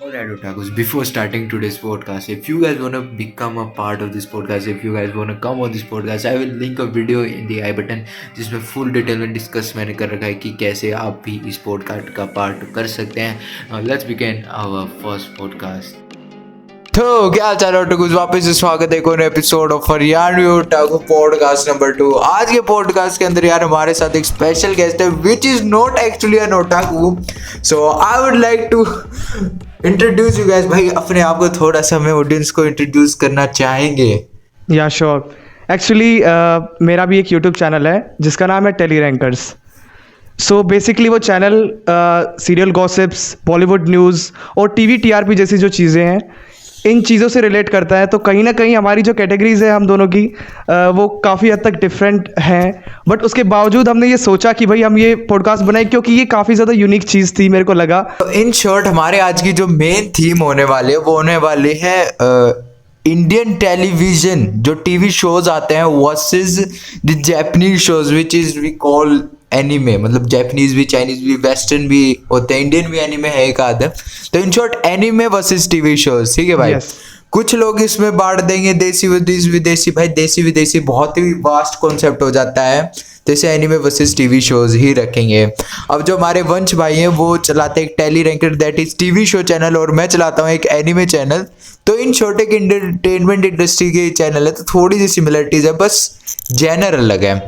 Alright, otakus. Before starting today's podcast, if you guys wanna become a part of this podcast, if you guys wanna come on this podcast, I will link a video in the I button जिसमें full detail में discuss मैंने कर रखा है कि कैसे आप भी इस पॉडकास्ट का पार्ट कर सकते हैं. Let's begin our first podcast. तो क्या हाल चाल है ओटाकुस, वापस से स्वागत है एक और episode of Haryanvi otaku podcast number 2. आज के पॉडकास्ट के अंदर यार हमारे साथ एक स्पेशल गेस्ट है which is not actually an otaku. So I would like to introduce you guys. भाई अपने आप को थोड़ा सा हमें ऑडियंस को इंट्रोड्यूस करना चाहेंगे. या श्योर. एक्चुअली मेरा भी एक यूट्यूब चैनल है जिसका नाम है टेली रैंकर्स. सो बेसिकली वो channel serial gossips, Bollywood news और टीवी टीआरपी जैसी जो चीज़ें हैं इन चीज़ों से रिलेट करता है. तो कहीं ना कहीं हमारी जो कैटेगरीज है हम दोनों की वो काफ़ी हद तक डिफरेंट हैं. बट उसके बावजूद हमने ये सोचा कि भाई हम ये पॉडकास्ट बनाए क्योंकि ये काफ़ी ज़्यादा यूनिक चीज़ थी मेरे को लगा. तो इन शॉर्ट हमारे आज की जो मेन थीम होने वाले वो होने वाली है इंडियन टेलीविजन जो टीवी शोज आते हैं versus the Japanese shows which is we call anime. मतलब जापानीज भी, चाइनीज भी, वेस्टर्न भी होते हैं, इंडियन भी एनीमे है एक आध. तो in short anime versus TV shows. ठीक है भाई. Yes. कुछ लोग इसमें बांट देंगे देसी विदेशी. भाई देसी विदेशी बहुत ही वास्ट कॉन्सेप्ट हो जाता है, तो इसे एनीमे वर्सेस टीवी शोज ही रखेंगे. अब जो हमारे वंश भाई हैं वो चलाते हैं एक tele ranker that is TV show channel, और मैं चलाता हूँ एक एनीमे चैनल. तो इन छोटे के एंटरटेनमेंट इंडस्ट्री के चैनल है, तो थोड़ी सी सिमिलरिटीज है, बस जेनर अलग है.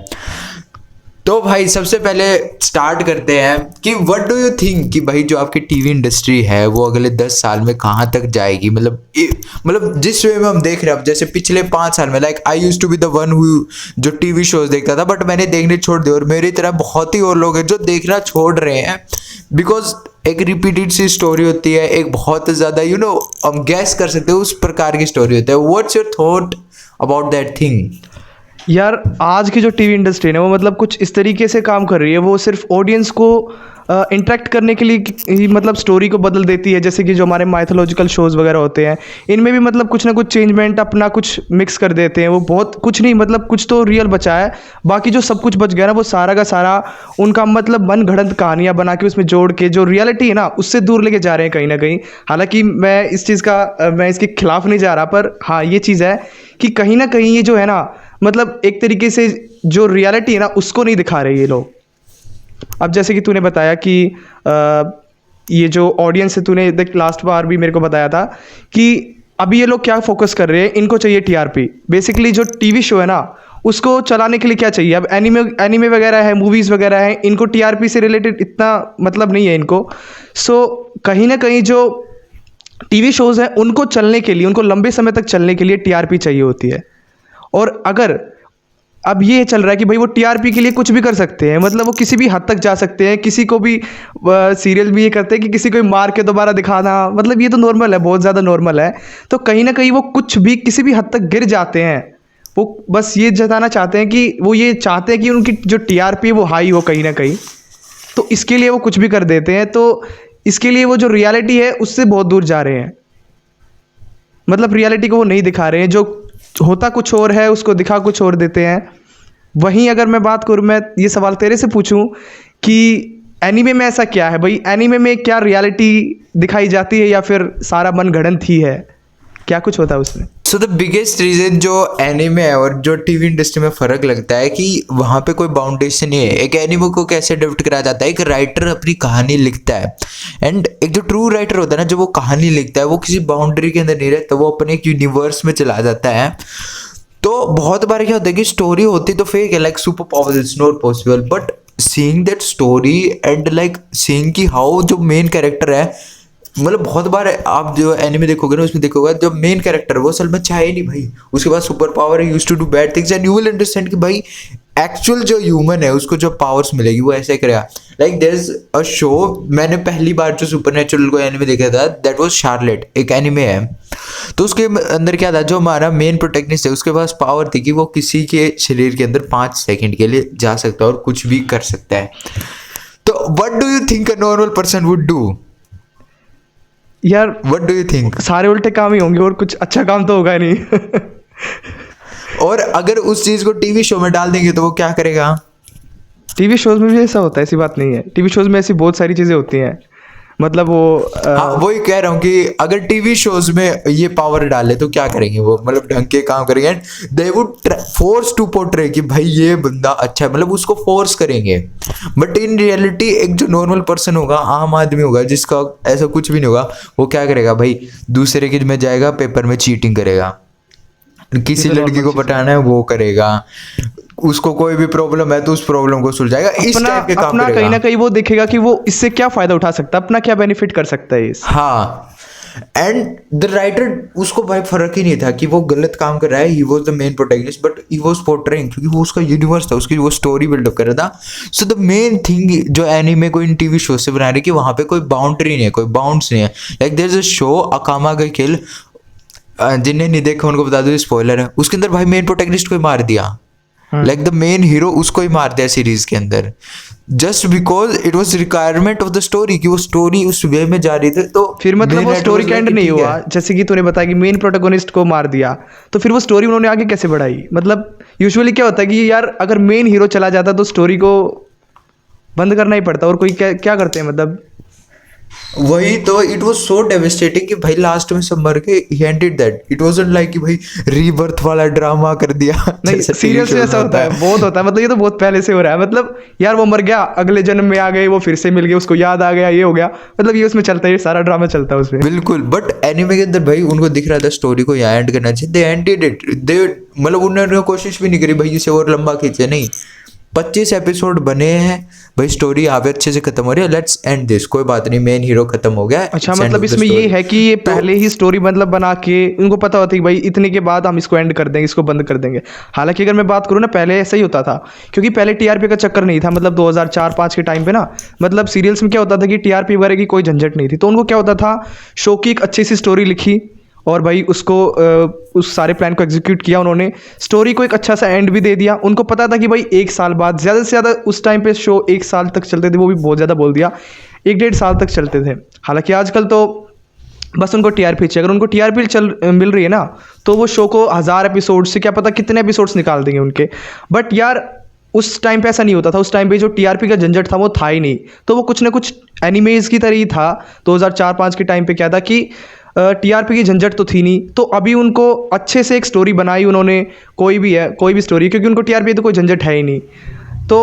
तो भाई सबसे पहले स्टार्ट करते हैं कि व्हाट डू यू थिंक कि भाई जो आपकी टीवी इंडस्ट्री है वो अगले 10 साल में कहाँ तक जाएगी. मतलब जिस वे में हम देख रहे हैं, अब जैसे पिछले 5 साल में like I used to be the one who जो टीवी शोज देखता था, बट मैंने देखने छोड़ दिया, और मेरी तरह बहुत ही और लोग हैं जो देखना छोड़ रहे हैं बिकॉज एक रिपीटेड सी स्टोरी होती है, एक बहुत ज़्यादा हम गैस कर सकते हो उस प्रकार की स्टोरी होती है. What's your thought about that thing? यार आज की जो टीवी इंडस्ट्री है वो मतलब कुछ इस तरीके से काम कर रही है, वो सिर्फ ऑडियंस को इंटरेक्ट करने के लिए ही मतलब स्टोरी को बदल देती है. जैसे कि जो हमारे माइथोलॉजिकल शोज़ वगैरह होते हैं इनमें भी मतलब कुछ ना कुछ चेंजमेंट अपना कुछ मिक्स कर देते हैं. वो बहुत कुछ नहीं, मतलब कुछ तो रियल बचा है, बाकी जो सब कुछ बच गया ना वो सारा का सारा उनका मतलब मन घड़ंत कहानियाँ बना के उसमें जोड़ के जो रियलिटी है ना उससे दूर लेके जा रहे हैं कहीं ना कहीं. हालांकि मैं इस चीज़ का मैं इसके खिलाफ नहीं जा रहा, पर हाँ ये चीज़ है कि कहीं ना कहीं ये जो है ना मतलब एक तरीके से जो रियलिटी है ना उसको नहीं दिखा रहे ये लोग. अब जैसे कि तूने बताया कि ये जो ऑडियंस है, तूने देख लास्ट बार भी मेरे को बताया था कि अभी ये लोग क्या फोकस कर रहे हैं, इनको चाहिए टीआरपी. बेसिकली जो टीवी शो है ना उसको चलाने के लिए क्या चाहिए, अब एनीमे वगैरह है, मूवीज़ वगैरह है, इनको टीआरपी से रिलेटेड इतना मतलब नहीं है इनको. सो कहीं ना कहीं जो टीवी शोज़ हैं उनको चलने के लिए, उनको लंबे समय तक चलने के लिए टीआरपी चाहिए होती है. और अगर अब ये चल रहा है कि भाई वो टीआरपी के लिए कुछ भी कर सकते हैं, मतलब वो किसी भी हद तक जा सकते हैं. किसी को भी सीरियल भी ये करते हैं कि किसी को भी मार के दोबारा दिखाना, मतलब ये तो नॉर्मल है, बहुत ज़्यादा नॉर्मल है. तो कहीं ना कहीं वो कुछ भी किसी भी हद तक गिर जाते हैं. वो बस ये जताना चाहते हैं कि वो ये चाहते हैं कि उनकी जो टीआरपी है वो हाई हो कहीं ना कहीं, तो इसके लिए वो कुछ भी कर देते हैं. तो इसके लिए वो जो रियलिटी है उससे बहुत दूर जा रहे हैं. मतलब रियलिटी को वो नहीं दिखा रहे हैं, जो होता कुछ और है उसको दिखा कुछ और देते हैं. वहीं अगर मैं बात करूँ, मैं ये सवाल तेरे से पूछूं कि एनीमे में ऐसा क्या है भाई, एनीमे में क्या रियलिटी दिखाई जाती है या फिर सारा मन गढ़ंत ही है, क्या कुछ होता है उसमें? सो द बिगेस्ट रीजन जो एनीमे है और जो टीवी इंडस्ट्री में फ़र्क लगता है कि वहाँ पे कोई बाउंडेशन नहीं है. एक एनीमे को कैसे डेवलप कराया जाता है, एक राइटर अपनी कहानी लिखता है, एंड एक जो ट्रू राइटर होता है ना, जो वो कहानी लिखता है वो किसी बाउंड्री के अंदर नहीं रहता, वो अपने एक यूनिवर्स में चला जाता है. तो बहुत बार क्या होता है कि स्टोरी होती तो फेक है, like super powers it's not possible, but seeing that story and like seeing कि हाउ जो मेन कैरेक्टर है, मतलब बहुत बार आप जो एनिमे देखोगे ना उसमें देखोगे जो मेन कैरेक्टर है वो असल में चाहे नहीं भाई, उसके पास सुपर पावर है, used to do bad things, and you will understand कि भाई एक्चुअल जो ह्यूमन है उसको जो पावर्स मिलेगी वो ऐसे करेगा. Like there is a show, मैंने पहली बार जो सुपरनैचुरल को एनिमे देखा था दैट वाज शार्लेट, एक एनिमे है. तो उसके अंदर क्या था, जो हमारा मेन प्रोटैगनिस्ट है उसके पास पावर थी कि वो किसी के शरीर के अंदर 5 सेकंड के लिए जा सकता है और कुछ भी कर सकता है. तो what do you think a normal person would do? यार व्हाट डू यू थिंक? सारे उल्टे काम ही होंगे और कुछ अच्छा काम तो होगा नहीं. और अगर उस चीज को टीवी शो में डाल देंगे तो वो क्या करेगा? टीवी शोज़ में भी ऐसा होता है, ऐसी बात नहीं है. टीवी शोज़ में ऐसी बहुत सारी चीज़ें होती हैं. मतलब वो हाँ वही कह रहा हूँ कि अगर टीवी शोज में ये पावर डाले तो क्या करेंगे वो, मतलब ढंग के काम करेंगे and they would force to portray कि भाई ये बंदा अच्छा है, मतलब उसको फोर्स करेंगे। बट इन रियलिटी एक जो नॉर्मल पर्सन होगा, आम आदमी होगा, जिसका ऐसा कुछ भी नहीं होगा, वो क्या करेगा भाई, दूसरे के में जाएगा, पेपर में चीटिंग करेगा, किसी तो लड़की normal को चीज़ है। पटाना है वो करेगा, उसको कोई भी प्रॉब्लम है तो उस प्रॉब्लम को सुलझाएगा, इस अपना टाइप के काम अपना कहीं करेगा। ना कहीं वो देखेगा कि वो इससे क्या फायदा उठा सकता है, अपना क्या बेनिफिट कर सकता है इस। हाँ एंड द राइटर, उसको भाई फर्क ही नहीं था कि वो गलत काम कर रहा है, he was the main protagonist but he was portraying, क्योंकि वो उसका यूनिवर्स था, उसकी वो स्टोरी बिल्डअप कर रहा था। सो द मेन थिंग जो एनीमे को इन टीवी शो से बना रही है कि वहां पे कोई बाउंड्री नहीं है, कोई बाउंड्स नहीं है। Like there is a show Akame ga Kill, जिन्हें नहीं देखा उनको बता दो स्पॉइलर है, उसके अंदर भाई मेन प्रोटैगनिस्ट को ही मार दिया, लाइक द मेन हीरो उसको ही मार दिया सीरीज के अंदर, just because it was requirement of the story कि वो स्टोरी उस वे में जा रही थी। तो फिर मतलब main वो writer स्टोरी was का like एंड कि नहीं ठीक हुआ, है। जैसे कि तूने बताया कि मेन प्रोटोगोनिस्ट को मार दिया, तो फिर वो स्टोरी उन्होंने आगे कैसे बढ़ाई? मतलब यूजुअली क्या होता है कि यार अगर मेन हीरो चला जाता तो स्टोरी को बंद करना ही पड़ता, और कोई क्या क्या करते हैं मतलब। वही तो, इट वाज सो डेविस्टेटिंग कि भाई लास्ट में सब मर गए, he ended that, it wasn't like कि भाई रीबर्थ वाला ड्रामा कर दिया नहीं जैसे TV सीरियस में shows ऐसा होता है, बहुत होता है, मतलब ये तो बहुत पहले से हो रहा है। मतलब यार वो मर गया, अगले जन्म में आ गए, वो फिर से मिल गए, उसको याद आ गया, ये हो गया, मतलब ये उसमें चलता है, ये सारा ड्रामा चलता है उसमें। बिल्कुल। बट एनिमे के अंदर भाई उनको दिख रहा था स्टोरी को यहाँ एंड करना चाहिए, दे एंडेड इट, दे मतलब उन्होंने कोशिश भी नहीं करी भाई इसे और लंबा खींचे, नहीं, 25 एपिसोड बने हैं भाई, स्टोरी यहाँ पे अच्छे से खत्म हो रही है, लेट्स एंड दिस, कोई बात नहीं, मेन हीरो खत्म हो गया, अच्छा, let's end मतलब of the इसमें ये story। है कि ये पहले ही स्टोरी मतलब बना के उनको पता होता है कि भाई इतने के बाद हम इसको एंड कर देंगे, इसको बंद कर देंगे। हालांकि अगर मैं बात करूँ ना, पहले ऐसा ही होता था, क्योंकि पहले टीआरपी का चक्कर नहीं था, मतलब 2004-5 के टाइम पे ना, मतलब सीरियल्स में क्या होता था कि टीआरपी वगैरह की कोई झंझट नहीं थी, तो उनको क्या होता था, शो की एक अच्छी सी स्टोरी लिखी और भाई उसको उस सारे प्लान को एग्जीक्यूट किया उन्होंने, स्टोरी को एक अच्छा सा एंड भी दे दिया। उनको पता था कि भाई 1 साल बाद, ज़्यादा से ज़्यादा उस टाइम पे शो 1 साल तक चलते थे, वो भी बहुत ज़्यादा बोल दिया, 1-1.5 साल तक चलते थे। हालांकि आजकल तो बस उनको टीआरपी चाहिए, अगर उनको टीआरपी मिल रही है ना, तो वो शो को 1000 एपिसोड से क्या पता कितने एपिसोड्स निकाल देंगे उनके। बट यार उस टाइम पे ऐसा नहीं होता था, उस टाइम पे जो टीआरपी का झंझट था वो था ही नहीं, तो वो कुछ ना कुछ एनिमेज की तरह ही था। 2004-5 के टाइम पे क्या था कि टीआरपी की झंझट तो थी नहीं, तो अभी उनको अच्छे से एक स्टोरी बनाई उन्होंने, कोई भी है, कोई भी स्टोरी, क्योंकि उनको टीआरपी तो कोई झंझट है ही नहीं, तो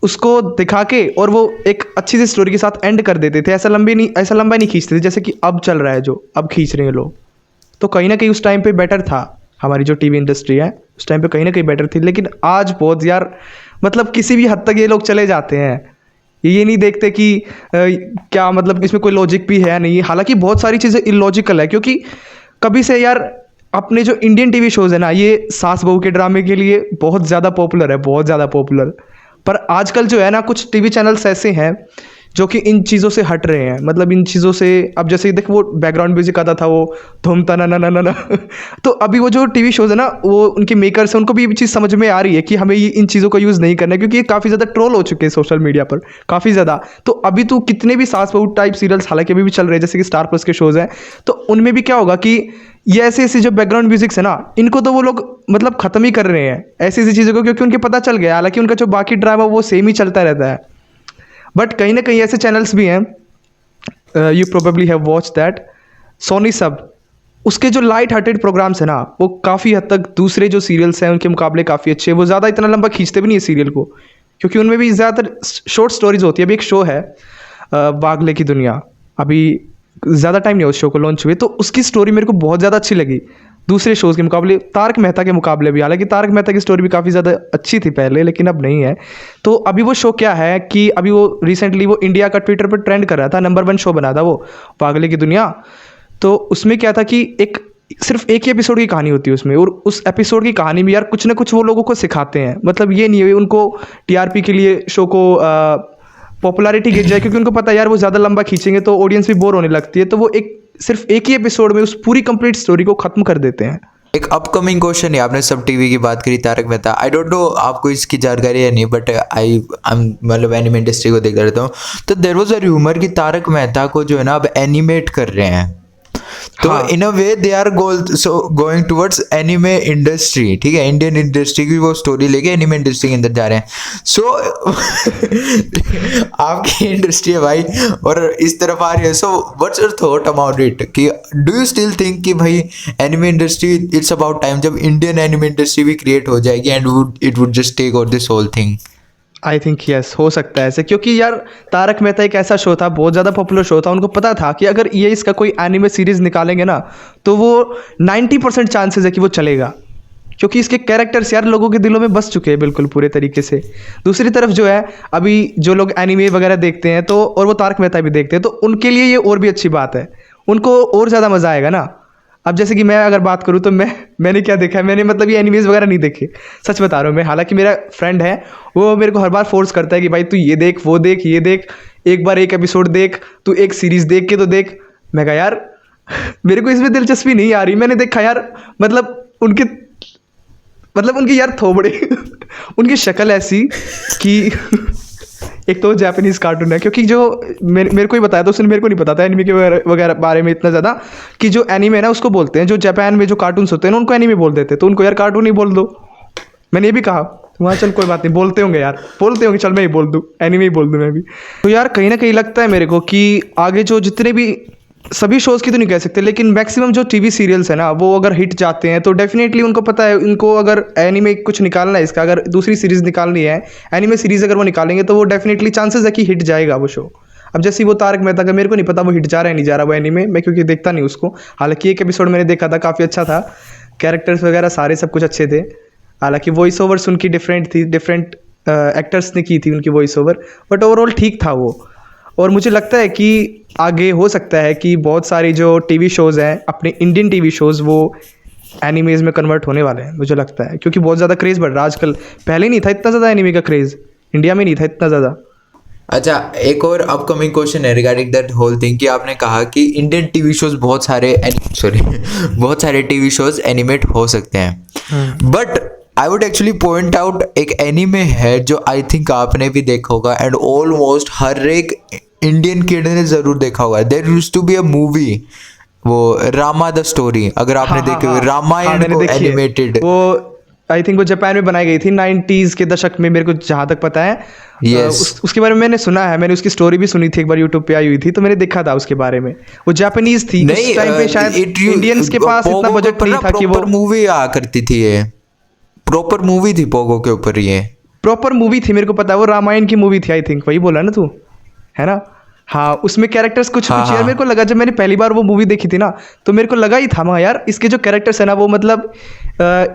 उसको दिखा के और वो एक अच्छी सी स्टोरी के साथ एंड कर देते थे। ऐसा लंबा नहीं खींचते थे जैसे कि अब चल रहा है, जो अब खींच रहे हैं लोग। तो कहीं ना कहीं उस टाइम पे बेटर था, हमारी जो टीवी इंडस्ट्री है उस टाइम पे कहीं ना कहीं बेटर थी। लेकिन आज बहुत यार, मतलब किसी भी हद तक ये लोग चले जाते हैं, ये नहीं देखते कि क्या मतलब इसमें कोई लॉजिक भी है नहीं। हालांकि बहुत सारी चीज़ें इलॉजिकल है, क्योंकि कभी से यार अपने जो इंडियन टीवी शोज़ है ना, ये सास बहू के ड्रामे के लिए बहुत ज़्यादा पॉपुलर है, बहुत ज़्यादा पॉपुलर। पर आजकल जो है ना, कुछ टीवी चैनल्स ऐसे हैं जो कि इन चीज़ों से हट रहे हैं, मतलब इन चीज़ों से। अब जैसे देख, वो बैकग्राउंड म्यूजिक आता था, वो धूम तना ना ना ना ना तो अभी वो जो टीवी शोज़ है ना, वो उनके मेकर्स हैं, उनको भी ये चीज़ समझ में आ रही है कि हमें ये इन चीज़ों का यूज़ नहीं करना है, क्योंकि ये काफ़ी ज़्यादा ट्रोल हो चुके हैं सोशल मीडिया पर, काफ़ी ज़्यादा। तो अभी तो कितने भी सास बहू टाइप सीरियल्स हालांकि अभी भी चल रहे हैं, जैसे कि स्टार प्लस के शोज़ हैं, तो उनमें भी क्या होगा कि ये ऐसे ऐसे जो बैकग्राउंड म्यूजिक्स है ना, इनको तो वो लोग मतलब ख़त्म ही कर रहे हैं ऐसी ऐसी चीज़ों को, क्योंकि उनके पता चल गया। हालांकि उनका जो बाकी ड्रामा वो सेम ही चलता रहता है। बट कहीं ना कहीं ऐसे चैनल्स भी हैं, you probably have watch that, Sony SAB, उसके जो लाइट हार्टेड प्रोग्राम्स हैं ना, वो काफ़ी हद तक दूसरे जो सीरियल्स हैं उनके मुकाबले काफ़ी अच्छे हैं। वो ज़्यादा इतना लंबा खींचते भी नहीं है सीरियल को, क्योंकि उनमें भी ज़्यादातर शॉर्ट स्टोरीज होती है। अभी एक शो है बागले की दुनिया, अभी ज़्यादा टाइम नहीं हुआ उस शो को लॉन्च हुए, तो उसकी स्टोरी मेरे को बहुत ज़्यादा अच्छी लगी दूसरे शोज़ के मुकाबले, तारक मेहता के मुकाबले भी। हालांकि तारक मेहता की स्टोरी भी काफ़ी ज़्यादा अच्छी थी पहले, लेकिन अब नहीं है। तो अभी वो शो क्या है कि अभी वो रिसेंटली वो इंडिया का ट्विटर पर ट्रेंड कर रहा था, नंबर 1 शो बना था वो पागले की दुनिया। तो उसमें क्या था कि सिर्फ एक ही एपिसोड की कहानी होती है उसमें, और उस एपिसोड की कहानी में यार कुछ ना कुछ वो लोगों को सिखाते हैं। मतलब ये नहीं है उनको टीआरपी के लिए शो को पॉपुलैरिटी गिर जाए, क्योंकि उनको पता है यार वो ज़्यादा लंबा खींचेंगे तो ऑडियंस भी बोर होने लगती है, तो वो सिर्फ एक ही एपिसोड में उस पूरी कंप्लीट स्टोरी को ख़त्म कर देते हैं। एक अपकमिंग क्वेश्चन है, आपने सब टीवी की बात करी, Tarak Mehta, I don't know आपको इसकी जानकारी है नहीं, बट आई मतलब एनिमे इंडस्ट्री को देखता रहता हूँ। तो देयर वाज अ रूमर कि तारक मेहता को जो है ना अब एनिमेट कर रहे हैं, तो हाँ। In a way they are going towards anime industry, ठीक है, इंडियन इंडस्ट्री की वो स्टोरी लेके एनिमे इंडस्ट्री के अंदर जा रहे हैं। सो आपकी इंडस्ट्री है भाई और इस तरफ आ रही है। So what's your thought about it कि डू यू स्टिल थिंक कि भाई anime industry it's about time जब इंडियन एनिमे इंडस्ट्री भी क्रिएट हो जाएगी and it would just take over this whole thing? I think yes, हो सकता है ऐसे, क्योंकि यार तारक मेहता एक ऐसा शो था, बहुत ज़्यादा पॉपुलर शो था। उनको पता था कि अगर ये इसका कोई एनिमे सीरीज निकालेंगे ना तो वो 90% चांसेस है कि वो चलेगा, क्योंकि इसके कैरेक्टर्स यार लोगों के दिलों में बस चुके हैं बिल्कुल पूरे तरीके से। दूसरी तरफ जो है, अभी जो लोग एनिमे वगैरह देखते हैं तो, और वो तारक मेहता भी देखते हैं, तो उनके लिए ये और भी अच्छी बात है, उनको और ज़्यादा मज़ा आएगा ना। अब जैसे कि मैं अगर बात करूँ तो मैंने क्या देखा है, मैंने मतलब ये एनिमेज वगैरह नहीं देखे, सच बता रहा हूँ मैं। हालांकि मेरा फ्रेंड है, वो मेरे को हर बार फोर्स करता है कि भाई तू ये देख, वो देख, ये देख, एक बार एक एपिसोड देख, तू एक सीरीज़ देख के तो देख। मैं कहा यार मेरे को इसमें दिलचस्पी नहीं आ रही। मैंने देखा यार, मतलब उनकी यार थोबड़े उनकी शक्ल ऐसी कि एक तो जापानीज कार्टून है, क्योंकि जो मेरे को ही बताया था उसने, मेरे को नहीं पता था एनिमे के वगैरह बारे में इतना ज़्यादा, कि जो एनिमे है ना उसको बोलते हैं, जो जापान में जो कार्टून्स होते हैं ना उनको एनिमे बोल देते हैं, तो उनको यार कार्टून ही बोल दो। मैंने ये भी कहा वहाँ, चल कोई बात नहीं, बोलते होंगे यार, बोलते होंगे, चल मैं ही बोल दूँ, एनिमे ही बोल दूँ मैं भी। तो यार कहीं ना कहीं लगता है मेरे को कि आगे जो जितने भी, सभी शोज़ की तो नहीं कह सकते, लेकिन मैक्सिमम जो टीवी सीरियल्स है ना वो अगर हिट जाते हैं तो डेफिनेटली उनको पता है, उनको अगर एनिमे कुछ निकालना है इसका, अगर दूसरी सीरीज़ निकालनी है, एनिमे सीरीज़ अगर वो निकालेंगे तो वो डेफिनेटली चांसेस है कि हिट जाएगा वो शो। अब जैसे वो तारक मेहता का, मेरे को नहीं पता वो हिट जा रहा है नहीं जा रहा वो एनिमे, मैं क्योंकि देखता नहीं उसको। हालांकि एक एपिसोड मैंने देखा था, काफ़ी अच्छा था, कैरेक्टर्स वगैरह सारे सब कुछ अच्छे थे। हालांकि वॉइस ओवर्स उनकी डिफरेंट थी, डिफरेंट एक्टर्स ने की थी उनकी वॉइस ओवर, बट ओवरऑल ठीक था वो। और मुझे लगता है कि आगे हो सकता है कि बहुत सारी जो टीवी शोज़ हैं, अपने इंडियन टीवी शोज़, वो एनिमेज़ में कन्वर्ट होने वाले हैं, मुझे लगता है, क्योंकि बहुत ज़्यादा क्रेज़ बढ़ रहा है आजकल। पहले नहीं था इतना ज़्यादा एनिमे का क्रेज़, इंडिया में नहीं था इतना ज़्यादा। अच्छा, एक और अपकमिंग क्वेश्चन है रिगार्डिंग दैट होल थिंग कि आपने कहा कि इंडियन टीवी शोज बहुत सारे टीवी शोज एनिमेट हो सकते हैं, but I would actually point out एक एनिमे है जो आई थिंक आपने भी देखा होगा एंड ऑलमोस्ट हर एक इंडियन किड ने जरूर देखा होगा। There used to be a movie, वो रामा द स्टोरी, अगर आपने देखी हो रामायण को एनिमेटेड, वो आई थिंक वो जापान में बनाई गई थी 90s के दशक में, मेरे को जहाँ तक पता है। उसके बारे में मैंने सुना है, मैंने उसकी स्टोरी भी सुनी थी, एक बार यूट्यूब पे आई हुई थी तो मैंने देखा था उसके बारे में। वो जापानीज थी उस टाइम पे, शायद इंडियंस के पास इतना बजट नहीं था कि वो मूवी आ करती थी। ये प्रॉपर मूवी थी पोगो के ऊपर, ये प्रॉपर मूवी थी, मेरे को पता है वो रामायण की मूवी थी आई थिंक, वही बोला ना तू, है ना? हाँ, उसमें कैरेक्टर्स कुछ यार मेरे को लगा, जब मैंने पहली बार वो मूवी देखी थी ना तो मेरे को लगा ही था यार इसके जो कैरेक्टर्स है ना वो मतलब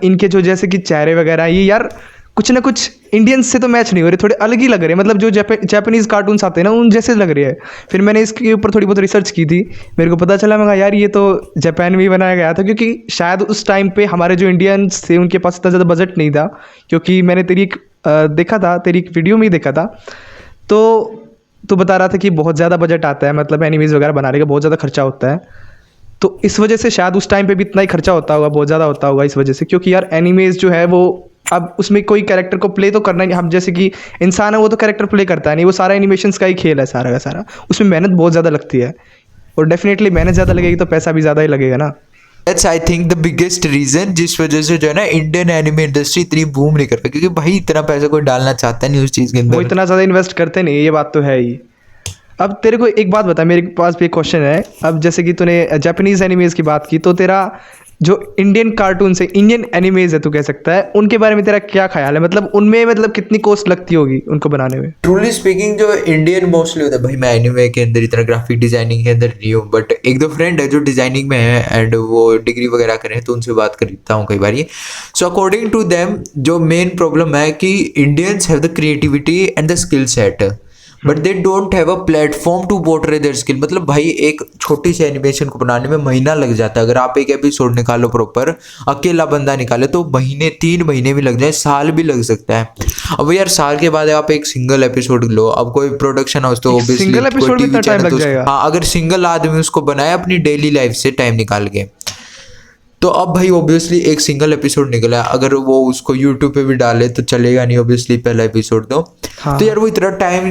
इनके जो जैसे कि चेहरे वगैरह, ये यार कुछ ना कुछ इंडियंस से तो मैच नहीं हो रहे, थोड़े अलग ही लग रहे हैं, मतलब जो जापानीज कार्टून्स आते हैं ना उन जैसे लग रहे हैं। फिर मैंने इसके ऊपर थोड़ी बहुत रिसर्च की थी, मेरे को पता चला, मैं यार ये तो जापान में ही बनाया गया था, क्योंकि शायद उस टाइम पे हमारे जो इंडियंस थे उनके पास इतना ज़्यादा बजट नहीं था। क्योंकि मैंने देखा था, तेरी एक वीडियो में ही देखा था, तो बता रहा था कि बहुत ज़्यादा बजट आता है, मतलब एनिमीज़ वगैरह बनाने का बहुत ज़्यादा खर्चा होता है, तो इस वजह से शायद उस टाइम पे भी इतना ही खर्चा होता होगा, बहुत ज़्यादा होता होगा इस वजह से। क्योंकि यार एनिमेज़ जो है वो, अब उसमें कोई कैरेक्टर को प्ले तो करना ही, हम जैसे कि इंसान है वो तो कैरेक्टर प्ले करता है नहीं, वो सारा एनिमेशंस का ही खेल है सारा का सारा, उसमें मेहनत बहुत ज़्यादा लगती है, और डेफिनेटली मेहनत ज़्यादा लगेगी तो पैसा भी ज़्यादा ही लगेगा ना। That's I think the biggest reason जिस वजह से जो है ना इंडियन एनिमे इंडस्ट्री इतनी बूम नहीं कर पाई, क्योंकि भाई इतना पैसा कोई डालना चाहता नहीं उस चीज़ के अंदर, वो इतना ज़्यादा इन्वेस्ट करते नहीं, ये बात तो है ही। अब तेरे को एक बात बता, मेरे पास भी एक क्वेश्चन है। अब जैसे कि तूने जापानीज एनिमेज की बात की, तो तेरा जो इंडियन कार्टून से इंडियन एनिमेज है तू कह सकता है, उनके बारे में तेरा क्या ख्याल है? मतलब उनमें मतलब कितनी कॉस्ट लगती होगी उनको बनाने में? ट्रूली स्पीकिंग जो इंडियन मोस्टली होता है, भाई मैं एनिमे के अंदर इतना ग्राफिक डिजाइनिंग के अंदर नहीं हूँ, बट एक दो फ्रेंड है जो डिजाइनिंग में है एंड वो डिग्री वगैरह करें तो उनसे बात करता हूँ कई बार ये। सो अकॉर्डिंग टू देम जो मेन प्रॉब्लम है कि Indians have the creativity and the skill set, but they don't have a platform to portray their skill. मतलब भाई एक छोटी सी एनिमेशन को बनाने में महीना लग जाता है, अगर आप एक एपिसोड निकालो प्रॉपर, अकेला बंदा निकाले तो महीने, 3 महीने भी लग जाए, साल भी लग सकता है। अब यार साल के बाद आप एक सिंगल एपिसोड लो, अब कोई प्रोडक्शन हाउस तो ऑब्वियसली सिंगल एपिसोड में टाइम लग जाएगा। हाँ, अगर सिंगल आदमी उसको बनाए अपनी डेली लाइफ से टाइम निकाल के, तो अब भाई ऑब्वियसली एक सिंगल एपिसोड निकला, अगर वो उसको यूट्यूब पे भी डाले तो चलेगा नहीं ऑब्वियसली पहला एपिसोड तो। हाँ। तो यार वो इतना टाइम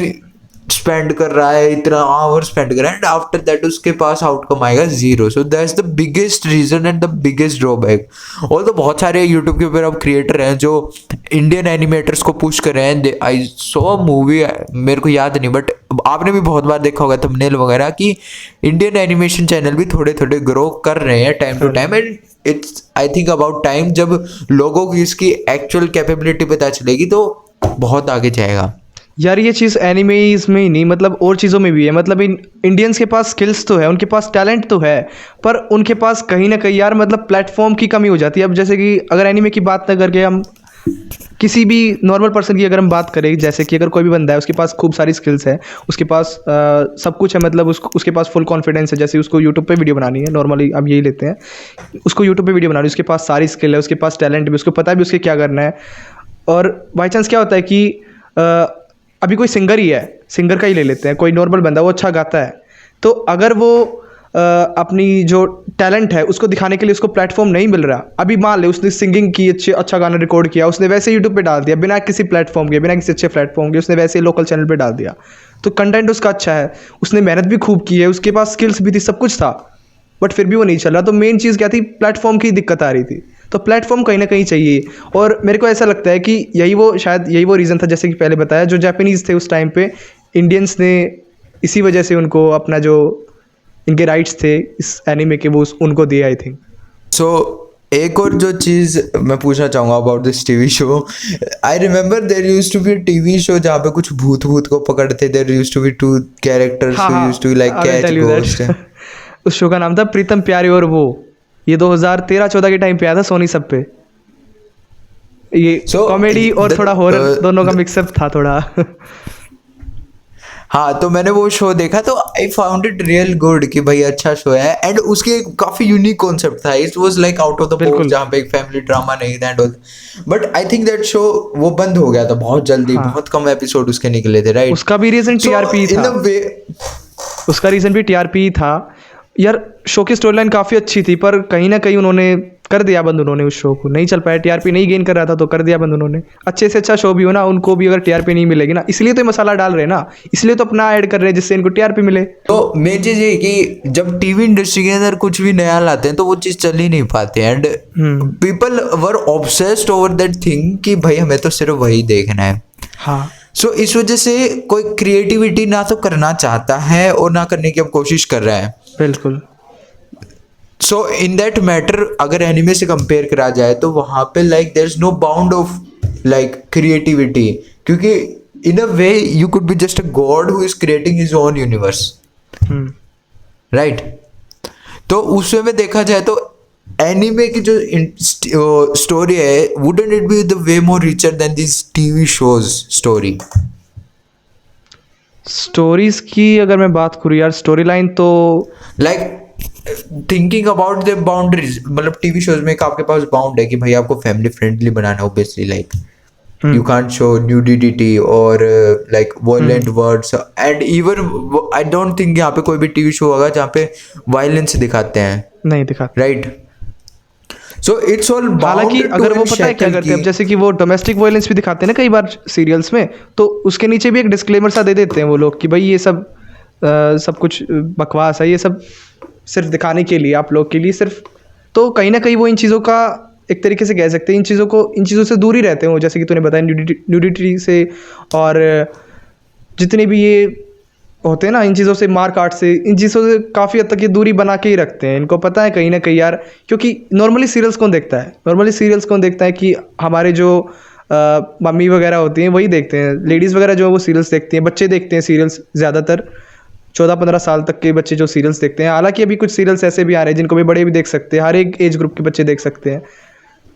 स्पेंड कर रहा है, इतना आवर स्पेंड कर रहा है, एंड आफ्टर दैट उसके पास आउटकम आएगा zero. So that's the biggest reason and the biggest drawback. और तो बहुत सारे यूट्यूब के ऊपर अब क्रिएटर हैं जो इंडियन एनिमेटर्स को पुश कर रहे हैं. आई सो मूवी, मेरे को याद नहीं, बट आपने भी बहुत बार देखा होगा थंबनेल वगैरह कि इंडियन एनिमेशन चैनल भी थोड़े थोड़े ग्रो कर रहे हैं time to time. And it's I think about time जब लोगों की इसकी एक्चुअल कैपेबिलिटी पता चलेगी तो बहुत आगे जाएगा. यार ये चीज़ एनिमेज में ही नहीं, मतलब और चीज़ों में भी है. मतलब इन इंडियंस के पास स्किल्स तो है, उनके पास टैलेंट तो है, पर उनके पास कहीं ना कहीं यार मतलब प्लेटफॉर्म की कमी हो जाती है. अब जैसे कि अगर एनिमे की बात ना करके हम किसी भी नॉर्मल पर्सन की अगर हम बात करें, जैसे कि अगर कोई भी बंदा है उसके पास खूब सारी स्किल्स है, उसके पास सब कुछ है, मतलब उसके पास फुल कॉन्फिडेंस है. जैसे उसको यूट्यूब पे वीडियो बनानी है, नॉर्मली हम यही लेते हैं, उसको यूट्यूब पे वीडियो बनानी है, उसके पास सारी स्किल है, उसके पास टैलेंट भी, उसको पता भी उसके क्या करना है. और बाई चांस क्या होता है कि अभी कोई सिंगर ही है, सिंगर का ही ले लेते हैं, कोई नॉर्मल बंदा वो अच्छा गाता है, तो अगर वो अपनी जो टैलेंट है उसको दिखाने के लिए उसको प्लेटफॉर्म नहीं मिल रहा. अभी मान ले उसने सिंगिंग की, अच्छा गाना रिकॉर्ड किया, उसने वैसे यूट्यूब पे डाल दिया बिना किसी प्लेटफॉर्म के, बिना किसी अच्छे प्लेटफॉर्म के, उसने वैसे लोकल चैनल पे डाल दिया, तो कंटेंट उसका अच्छा है, उसने मेहनत भी खूब की है, उसके पास स्किल्स भी थी, सब कुछ था, बट फिर भी वो नहीं चल रहा. तो मेन चीज़ क्या थी, प्लेटफॉर्म की दिक्कत आ रही थी. तो प्लेटफॉर्म कहीं ना कहीं चाहिए. और मेरे को ऐसा लगता है कि यही वो रीज़न था, जैसे कि पहले बताया, जो जापानीज़ थे उस टाइम पे, इंडियंस ने इसी वजह से उनको अपना जो इनके राइट्स थे इस एनीमे के, वो उनको दिए आई थिंक. सो एक और जो चीज़ मैं पूछना चाहूँगा about this TV show, I remember there used to be TV show जहाँ पे कुछ भूत को पकड़ते. There used to be two characters who used to like catch ghost. उस शो का नाम था प्रीतम प्यारे और वो. ये 2013-14 के टाइम पे आया था सोनी सब पे. ये कॉमेडी और थोड़ा हॉरर दोनों का मिक्सअप था थोड़ा. हाँ, तो मैंने वो शो देखा तो I found it real good कि भाई अच्छा शो है. एंड उसके काफी यूनिक कॉन्सेप्ट था. It was like out of the box, जहाँ पे एक फैमिली ड्रामा नहीं था. But I think that show वो बंद हो गया था बहुत जल्दी. हाँ. बहुत कम एपिसोड उसके निकले थे, राइट? उसका भी रीजन टीआरपी था. उसका रीजन भी टीआरपी था. यार शो की स्टोरी लाइन काफ़ी अच्छी थी, पर कहीं ना कहीं उन्होंने कर दिया बंद. उन्होंने उस शो को नहीं चल पाया, टीआरपी नहीं गेन कर रहा था तो कर दिया बंद उन्होंने. अच्छे से अच्छा शो भी हो ना, उनको भी अगर टीआरपी नहीं मिलेगी ना, इसलिए तो ये मसाला डाल रहे हैं ना, इसलिए तो अपना ऐड कर रहे हैं जिससे इनको टीआरपी मिले. तो मेन चीज़ ये कि जब टीवी इंडस्ट्री के अंदर कुछ भी नया लाते हैं तो वो चीज़ चल ही नहीं पाती. And people were obsessed over that thing कि भाई हमें तो सिर्फ वही देखना है. हाँ. सो इस वजह से कोई क्रिएटिविटी ना तो करना चाहता है और ना करने की अब कोशिश कर रहा है. बिल्कुल. सो इन दैट मैटर अगर एनिमे से कंपेयर करा जाए तो वहाँ पे like there is no bound of like creativity, क्योंकि in a way you could be just a god who is creating his own universe, right? तो उस वे में देखा जाए तो एनिमे की जो स्टोरी है, wouldn't it be the way more richer than this TV shows story? Stories की अगर मैं बात करूँ यार, स्टोरी लाइन तो like thinking about the boundaries, मतलब टीवी शोज में एक आपके पास बाउंड है कि भाई आपको फैमिली फ्रेंडली बनाना है, obviously like you can't show nudity or like violent words. and even I don't think यहाँ पे कोई भी टीवी शो होगा जहाँ पे वायलेंस दिखाते हैं, नहीं दिखाते, right? So it's all bound. हालांकि अगर वो पता है क्या करते हैं, जैसे कि वो डोमेस्टिक वायलेंस भी दिखाते हैं ना कई बार सीरियल्स में, तो उसके नीचे भी एक डिस्क्लेमर सा दे देते हैं वो लोग कि भाई ये सब कुछ बकवास है, ये सब सिर्फ दिखाने के लिए, आप लोग के लिए सिर्फ. तो कहीं ना कहीं वो इन चीज़ों का एक तरीके से कह सकते हैं, इन चीज़ों से दूर ही रहते हैं वो, जैसे कि तूने बताया न्यूडिटी से, और जितने भी ये होते हैं ना इन चीज़ों से, मार काट से, इन चीज़ों से काफ़ी हद तक ये दूरी बना के ही रखते हैं. इनको पता है कहीं ना कहीं यार, क्योंकि नॉर्मली सीरियल्स कौन देखता है कि हमारे जो मम्मी वगैरह होती हैं वही देखते हैं, लेडीज़ वगैरह जो है वो सीरियल्स देखती हैं, बच्चे देखते हैं सीरियल्स, ज़्यादातर 14-15 साल तक के बच्चे जो सीरियल्स देखते हैं. हालांकि अभी कुछ सीरियल्स ऐसे भी आ रहे हैं जिनको भी बड़े भी देख सकते हैं, हर एक एज ग्रुप के बच्चे देख सकते हैं.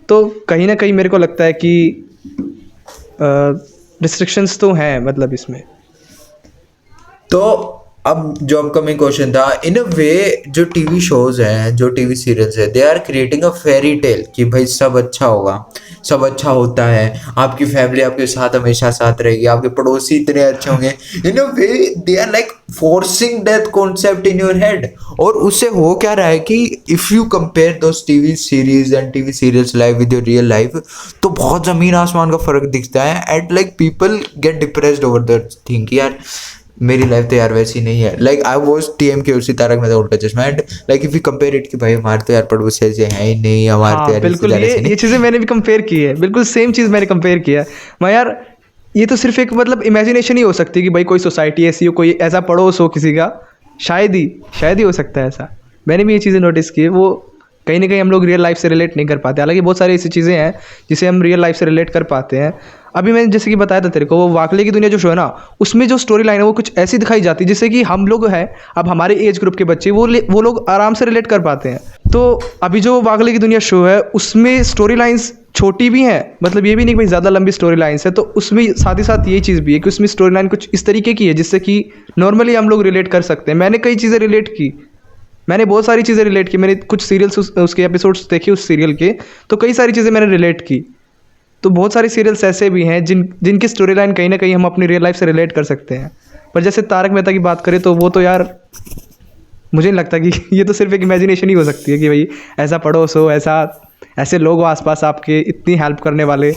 तो कहीं ना कहीं मेरे को लगता है कि रिस्ट्रिक्शंस तो हैं मतलब इसमें. तो अब जो अपकमिंग क्वेश्चन था, इन अ वे जो टीवी शोज हैं, जो टीवी सीरियल्स है, they are creating a fairy tale कि भाई सब अच्छा होगा, सब अच्छा होता है, आपकी फैमिली आपके साथ हमेशा साथ रहेगी, आपके पड़ोसी इतने अच्छे होंगे. In a way they are like forcing that concept in your head. और उससे हो क्या रहा है कि if you compare those TV series and TV serials life with your real life, तो बहुत जमीन आसमान का फर्क दिखता है. And like people get depressed over that thing. यार मेरी लाइफ तो यार वैसी नहीं है। लाइक आई वॉज TMK उसी तारक मेहता का उल्टा चश्मा, and like if you compare it कि भाई हमारे तो यार पड़ोसी ऐसे हैं ही नहीं, हमारे तो हाँ यार बिल्कुल, रिश्तेदार ऐसे ये नहीं। चीज़ें मैंने भी कंपेयर की है, बिल्कुल सेम चीज़ मैंने कंपेयर किया है। मैं यार ये तो सिर्फ एक मतलब इमेजिनेशन ही हो सकती है कि भाई कोई सोसाइटी ऐसी हो, कोई ऐसा पड़ोस हो किसी का, शायद ही हो सकता है ऐसा। मैंने भी ये चीज़ें नोटिस की है। वो कहीं ना कहीं हम लोग रियल लाइफ से रिलेट नहीं कर पाते, हालांकि बहुत सारी ऐसी चीज़ें हैं जिसे हम रियल लाइफ से रिलेट कर पाते हैं। अभी मैंने जैसे कि बताया था तेरे को, वो वाकले की दुनिया जो शो है ना, उसमें जो स्टोरी लाइन है वो कुछ ऐसी दिखाई जाती है जिससे कि हम लोग हैं, अब हमारे एज ग्रुप के बच्चे वो लोग आराम से रिलेट कर पाते हैं। तो अभी जो वाकले की दुनिया शो है उसमें स्टोरी लाइन्स छोटी भी हैं, मतलब ये भी नहीं कि भाई ज़्यादा लंबी स्टोरी लाइन्स है, तो उसमें साथ ही साथ ये चीज़ भी है कि उसमें स्टोरी लाइन कुछ इस तरीके की है जिससे कि नॉर्मली हम लोग रिलेट कर सकते हैं। मैंने कई चीज़ें रिलेट की, मैंने बहुत सारी चीज़ें रिलेट की, मैंने कुछ सीरियल्स उसके एपिसोड्स देखे उस सीरियल के, तो कई सारी चीज़ें मैंने रिलेट की। तो बहुत सारे सीरियल्स ऐसे भी हैं जिनकी स्टोरी लाइन कहीं ना कहीं हम अपनी रियल लाइफ से रिलेट कर सकते हैं। पर जैसे तारक मेहता की बात करें तो वो तो यार मुझे नहीं लगता कि ये तो सिर्फ एक इमेजिनेशन ही हो सकती है कि भाई ऐसा पड़ोस हो, ऐसे लोग हो आसपास आपके, इतनी हेल्प करने वाले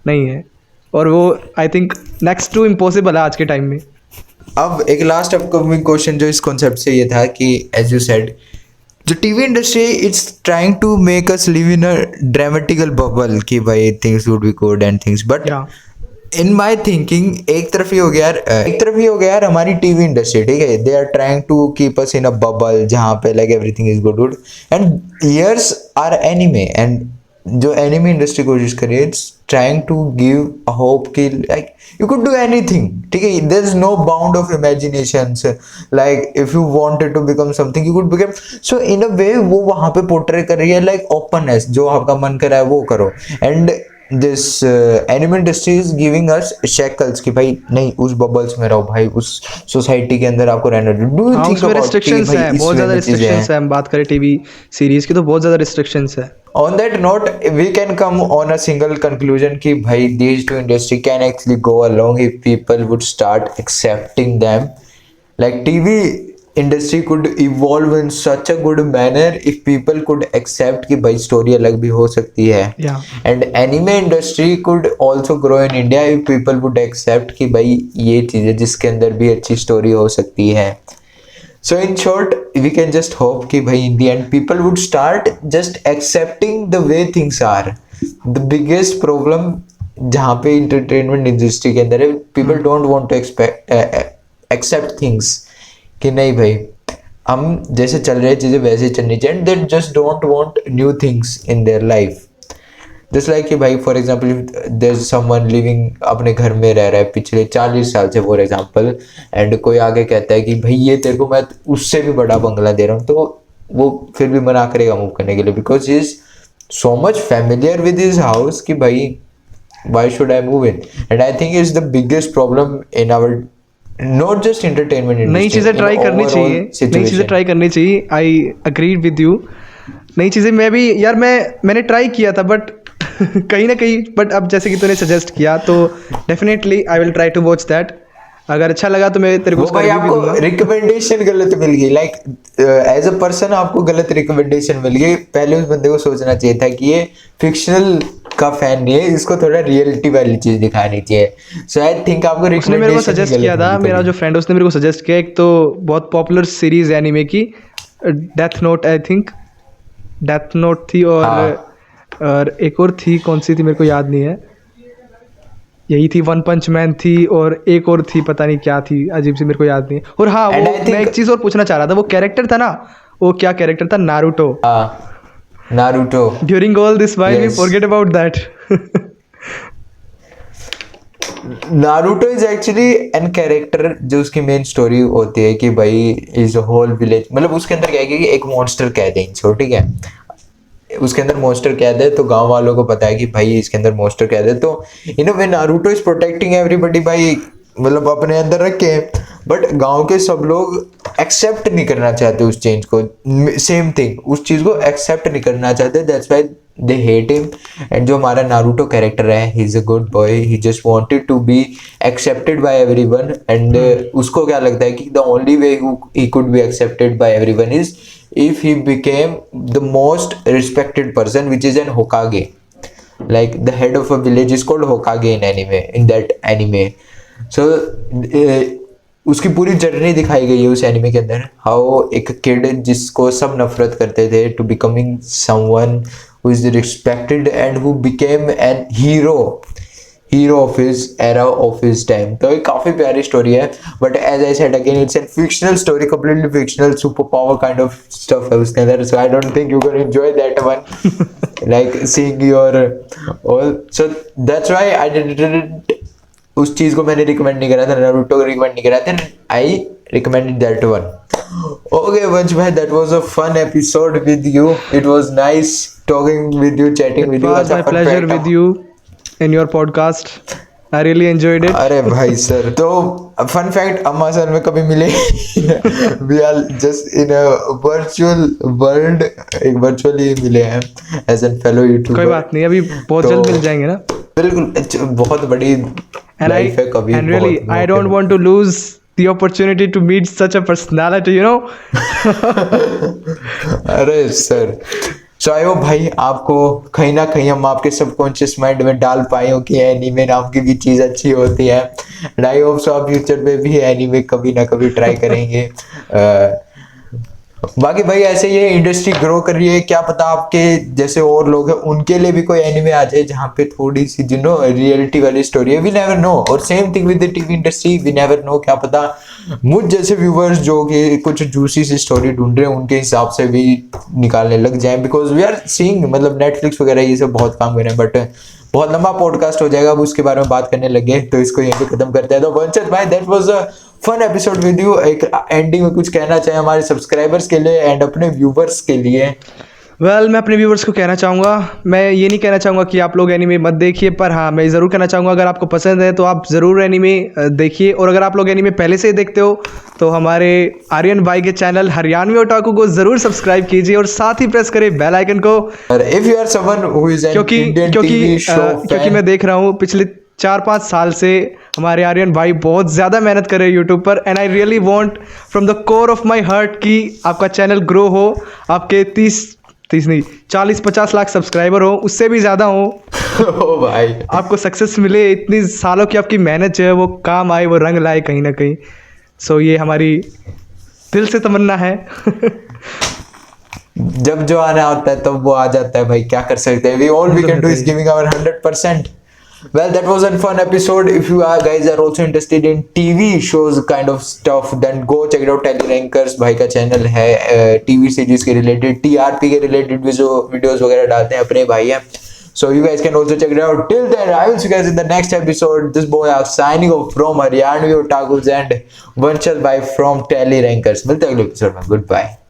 नहीं है। और वो I think next to impossible है आज के टाइम में। अब एक लास्ट अपकमिंग क्वेश्चन जो इस कॉन्सेप्ट से ये था कि एज यू सेड, जो TV industry it's trying to make us live in a dramatical bubble कि भाई things would be good and things, but yeah in my thinking एक तरफ ही हो गया यार, हमारी टीवी इंडस्ट्री, ठीक है, they are trying to keep us in a bubble जहाँ पे like everything is good and here's are anime, and जो एनिमे इंडस्ट्री कोशिश कर रही है it's trying to give a hope कि like you could do anything, ठीक है, there is no bound of imaginations, like if you wanted to become something you could become. So in a way वो वहां पे portray कर रही है like openness, जो आपका मन कर रहा है वो करो, and this anime industry is giving us shackles कि भाई नहीं उस बबल्स में रहो भाई, उस सोसाइटी के अंदर आपको रहना। डू यू हाँ थिंक उसमें अबाउट कि रिस्ट्रिक्शंस भाई हैं, इस बहुत वे ज़्यादा में चीजें रिस्ट्रिक्शंस हैं? हैं। हम बात करें टीवी सीरीज़ की तो बहुत ज़्यादा रिस्ट्रिक्शंस है। On that note, we can come on a single conclusion कि भाई these two industry can actually go along if people would start accepting them. Like TV industry could evolve in such a good manner if people could accept कि भाई story अलग भी हो सकती है. Yeah. And anime industry could also grow in India if people would accept कि भाई ये चीज़ है जिसके अंदर भी अच्छी story हो सकती है. So in short, we can just hope कि भाई in the end people would start just accepting the way things are. The biggest problem जहाँ पे entertainment industry के अंदर है, people don't want to accept things कि नहीं भाई हम जैसे चल रहे चीज़ें वैसे ही चलनी चाहिए, and they just don't want new things in their life. Just like कि भाई for example there is someone living, अपने घर में रह रहा है पिछले 40 साल से फॉर एग्जाम्पल, एंड कोई आगे कहता है कि भाई ये तेरे को मैं उससे भी बड़ा बंगला दे रहा हूँ, तो वो फिर भी मना करेगा मूव करने के लिए, because he is so much familiar with his house कि भाई why should I move in. And I think is the biggest problem in our not just entertainment industry. नई चीज़ें ट्राई करनी चाहिए, नई चीज़ें ट्राई करनी चाहिए। आई अग्रीड विद यू। नई चीज़ें मैं भी यार मैंने ट्राई किया था बट कहीं ना कहीं, बट अब जैसे कि तूने सजेस्ट किया तो definitely I will try to watch that. अगर अच्छा लगा तो मैं तेरे को वो भाई आपको रिकमेंडेशन गलत मिल गई, लाइक एज अ पर्सन आपको गलत रिकमेंडेशन मिल गई. पहले उस बंदे को सोचना चाहिए था कि ये फिक्शनल का फैन नहीं है, इसको थोड़ा रियलिटी वाली चीज दिखानी चाहिए. सो आई थिंक आपको उसने मेरे को सजेस्ट किया था, मेरा जो फ्रेंड उसने मेरे को सजेस्ट किया, एक तो बहुत पॉपुलर सीरीज एनिमे की death note, I think death note थी, और एक और थी, कौन सी थी मेरे को याद नहीं है, यही थी, वन पंच मैन थी, और एक और थी पता नहीं क्या थी, अजीब सी मेरे को याद नहीं है. और हाँ वो मैं एक चीज़ और पूछना चाह रहा था, वो कैरेक्टर था ना, वो क्या कैरेक्टर था, Naruto. Naruto. During all this while we forget about that. Naruto is actually an character, जो उसकी मेन स्टोरी होती है कि भाई इज अ होल विलेज, मतलब उसके अंदर क्या है कि एक मॉन्स्टर कैद है इनको, ठीक है, उसके अंदर मॉन्स्टर कैद है, तो गांव वालों को पता है कि भाई इसके अंदर मॉन्स्टर कैद है, तो you know when Naruto is protecting everybody भाई, मतलब अपने अंदर रखे, बट गांव के सब लोग एक्सेप्ट नहीं करना चाहते उस चेंज को, सेम थिंग, उस चीज को एक्सेप्ट नहीं करना चाहते, that's why they hate him. And जो हमारा नारुतो कैरेक्टर है, he is a good boy, he just wanted to be accepted by everyone, and उसको क्या लगता है कि the only way he could be accepted by everyone is if he became the most respected person, which is an Hokage. Like the head of a village is called Hokage in anime, in that anime. So उसकी पूरी journey दिखाई गई है उस anime के अंदर, how एक kid जिसको सब नफरत करते थे to becoming someone who is respected and who became an hero of his era of his time. तो ये काफी प्यारी स्टोरी है, but as I said again it's an fictional story, completely fictional, super power kind of stuff है उसके अंदर, so I don't think you can enjoy that one like seeing your all, so that's why I didn't, उस चीज को मैंने recommend नहीं करा था, नारुतो को रिकमेंड नहीं करा था, आई recommended that one. Okay, Vansh bhai, that was a fun episode with you. It was nice talking with you, chatting with you. It was my pleasure with you in your podcast. I really enjoyed it. अरे भाई sir, तो fun fact, हम असल में कभी मिले we are just in a virtual world, एक virtually मिले हैं एज एन फेलो यूट्यूबर। कोई बात नहीं, अभी बहुत जल्द मिल जाएंगे ना। बिल्कुल, बहुत बड़ी लाइफ है, कभी and really I don't want to lose the opportunity to meet such a personality, you know. अरे सर, सो आई होप भाई आपको कहीं ना कहीं हम आपके सबकॉन्शियस माइंड में डाल पाए हो कि एनीमे नाम की भी चीज़ अच्छी होती है, एंड आई होप सो आप फ्यूचर में भी एनीमे कभी ना कभी ट्राई करेंगे। बाकी भाई ऐसे ये इंडस्ट्री ग्रो कर रही है, क्या पता आपके जैसे और लोग हैं उनके लिए भी कोई एनिमे आ जाए जहाँ पे थोड़ी सी रियलिटी वाली स्टोरी है, वी नेवर नो। और same thing with the TV industry, we never know, क्या पता मुझ जैसे व्यूवर्स जो कि कुछ जूसी सी स्टोरी ढूंढ रहे हैं उनके हिसाब से भी निकालने लग जाए, बिकॉज वी आर सीइंग, मतलब नेटफ्लिक्स वगैरह ये सब बहुत काम कर रहे हैं, बट बहुत लंबा पॉडकास्ट हो जाएगा, अब उसके बारे में बात करने लगे तो इसको यहीं पे खत्म करते हैं। तो वंचित भाई, that was a fun episode with you. एक एंडिंग में कुछ कहना चाहिए हमारे सब्सक्राइबर्स के लिए एंड अपने व्यूवर्स के लिए? वेल, मैं अपने व्यूवर्स को कहना चाहूँगा, मैं ये नहीं कहना चाहूँगा कि आप लोग एनीमे मत देखिए, पर हाँ मैं ज़रूर कहना चाहूँगा अगर आपको पसंद है तो आप ज़रूर एनीमे देखिए, और अगर आप लोग एनीमे पहले से ही देखते हो तो हमारे आर्यन भाई के चैनल हरियाणवी ओटाकू को ज़रूर सब्सक्राइब कीजिए और साथ ही प्रेस करें बेल आइकन को। If you are someone who is an Indian TV show fan, क्योंकि मैं देख रहा हूँ पिछले 4-5 साल से हमारे आर्यन भाई बहुत ज़्यादा मेहनत कर रहे हैं यूट्यूब पर, and I really want from the core of my heart कि आपका चैनल ग्रो हो, आपके 30 नहीं 40-50 लाख सब्सक्राइबर हो, उससे भी ज़्यादा हो। ओ भाई, आपको सक्सेस मिले, इतनी सालों की आपकी मेहनत जो है वो काम आए, वो रंग लाए कहीं ना कहीं। सो ये हमारी दिल से तमन्ना है। जब जो आना होता है तब वो आ जाता है भाई, क्या कर सकते हैं, we all we can do is giving our 100%. Well, that was a fun episode. If you are guys are also interested in TV shows kind of stuff, then go check it out. Telerankers भाई का channel है, TV series के related, TRP के related videos वगैरह डालते हैं, अपने भाई हैं. So you guys can also check it out. Till then, I will see you guys in the next episode. This boy are signing off from Haryanvi Otakus and Vanchal bhai from Telerankers. मिलते हैं अगले episode में. Goodbye.